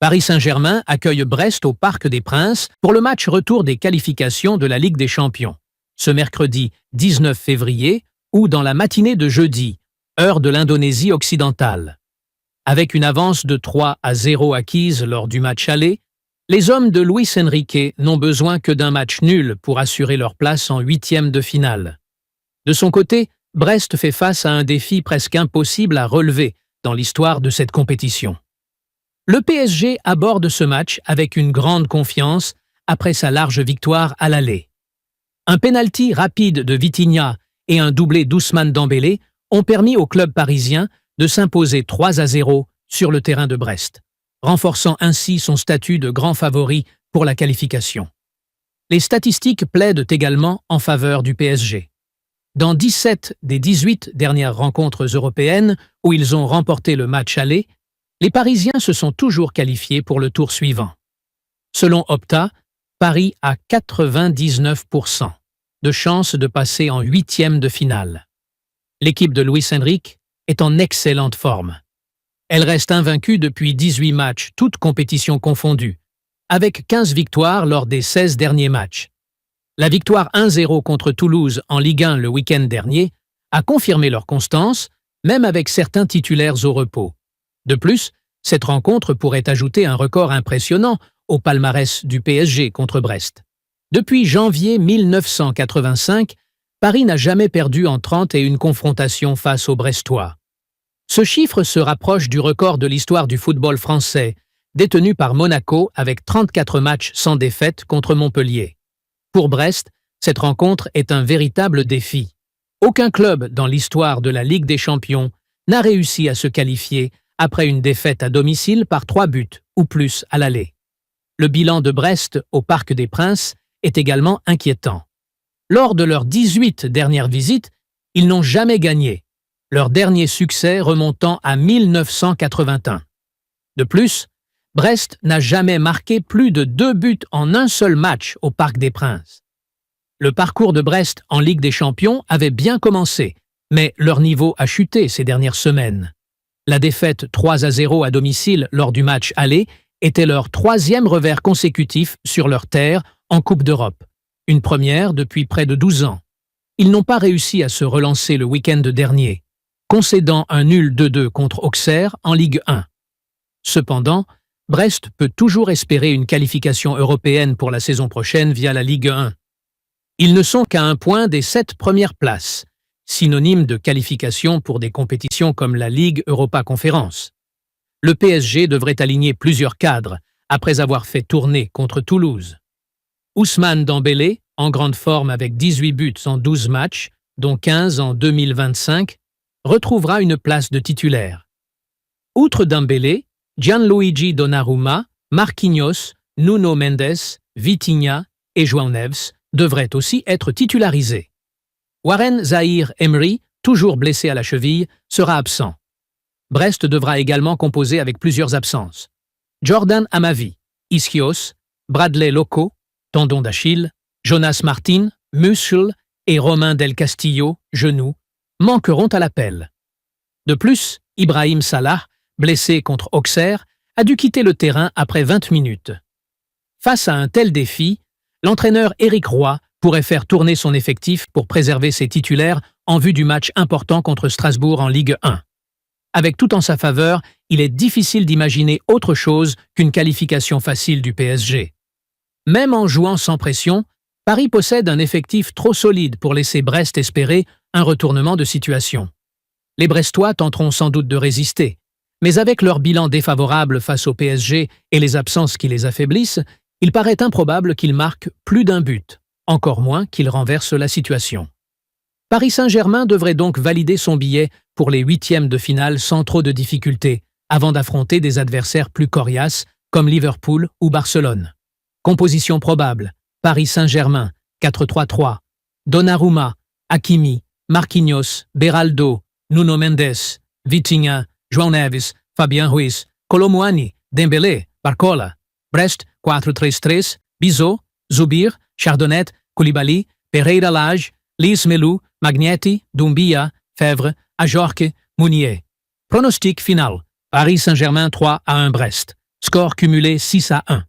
Paris Saint-Germain accueille Brest au Parc des Princes pour le match retour des qualifications de la Ligue des Champions, ce mercredi 19 février ou dans la matinée de jeudi, heure de l'Indonésie occidentale. Avec une avance de 3-0 acquise lors du match aller, les hommes de Luis Enrique n'ont besoin que d'un match nul pour assurer leur place en huitième de finale. De son côté, Brest fait face à un défi presque impossible à relever dans l'histoire de cette compétition. Le PSG aborde ce match avec une grande confiance après sa large victoire à l'aller. Un pénalty rapide de Vitinha et un doublé d'Ousmane Dembélé ont permis au club parisien de s'imposer 3-0 sur le terrain de Brest, renforçant ainsi son statut de grand favori pour la qualification. Les statistiques plaident également en faveur du PSG. Dans 17 des 18 dernières rencontres européennes où ils ont remporté le match aller, les Parisiens se sont toujours qualifiés pour le tour suivant. Selon Opta, Paris a 99% de chances de passer en huitième de finale. L'équipe de Luis Enrique est en excellente forme. Elle reste invaincue depuis 18 matchs, toutes compétitions confondues, avec 15 victoires lors des 16 derniers matchs. La victoire 1-0 contre Toulouse en Ligue 1 le week-end dernier a confirmé leur constance, même avec certains titulaires au repos. De plus, cette rencontre pourrait ajouter un record impressionnant au palmarès du PSG contre Brest. Depuis janvier 1985, Paris n'a jamais perdu en 31 confrontations face aux Brestois. Ce chiffre se rapproche du record de l'histoire du football français, détenu par Monaco avec 34 matchs sans défaite contre Montpellier. Pour Brest, cette rencontre est un véritable défi. Aucun club dans l'histoire de la Ligue des Champions n'a réussi à se qualifier après une défaite à domicile par 3 buts ou plus à l'aller. Le bilan de Brest au Parc des Princes est également inquiétant. Lors de leurs 18 dernières visites, ils n'ont jamais gagné, leur dernier succès remontant à 1981. De plus, Brest n'a jamais marqué plus de 2 buts en un seul match au Parc des Princes. Le parcours de Brest en Ligue des Champions avait bien commencé, mais leur niveau a chuté ces dernières semaines. La défaite 3-0 à domicile lors du match aller était leur 3e revers consécutif sur leur terre en Coupe d'Europe, une première depuis près de 12 ans. Ils n'ont pas réussi à se relancer le week-end dernier, concédant un nul 2-2 contre Auxerre en Ligue 1. Cependant, Brest peut toujours espérer une qualification européenne pour la saison prochaine via la Ligue 1. Ils ne sont qu'à un point des 7 premières places, synonyme de qualification pour des compétitions comme la Ligue Europa Conférence. Le PSG devrait aligner plusieurs cadres après avoir fait tourner contre Toulouse. Ousmane Dembélé, en grande forme avec 18 buts en 12 matchs, dont 15 en 2025, retrouvera une place de titulaire. Outre Dembélé, Gianluigi Donnarumma, Marquinhos, Nuno Mendes, Vitinha et João Neves devraient aussi être titularisés. Warren Zaïre-Emery, toujours blessé à la cheville, sera absent. Brest devra également composer avec plusieurs absences. Jordan Amavi, ischios, Bradley Loco, tendon d'Achille, Jonas Martin, muscle et Romain Del Castillo, genou, manqueront à l'appel. De plus, Ibrahim Salah, blessé contre Auxerre, a dû quitter le terrain après 20 minutes. Face à un tel défi, l'entraîneur Éric Roy pourrait faire tourner son effectif pour préserver ses titulaires en vue du match important contre Strasbourg en Ligue 1. Avec tout en sa faveur, il est difficile d'imaginer autre chose qu'une qualification facile du PSG. Même en jouant sans pression, Paris possède un effectif trop solide pour laisser Brest espérer un retournement de situation. Les Brestois tenteront sans doute de résister, mais avec leur bilan défavorable face au PSG et les absences qui les affaiblissent, il paraît improbable qu'ils marquent plus d'un but, encore moins qu'ils renversent la situation. Paris Saint-Germain devrait donc valider son billet pour les huitièmes de finale sans trop de difficultés, avant d'affronter des adversaires plus coriaces comme Liverpool ou Barcelone. Composition probable: Paris Saint-Germain, 4-3-3, Donnarumma, Hakimi, Marquinhos, Beraldo, Nuno Mendes, Vitinha, João Neves, Fabien Ruiz, Kolo Muani, Dembélé, Barcola. Brest, 4-3-3, Bizot, Zubir, Chardonnay, Koulibaly, Pereira Lage, Lys Melou, Magnetti, Doumbia, Fèvre, Ajorque, Mounier. Pronostic final: Paris Saint-Germain 3-1 Brest. Score cumulé 6-1.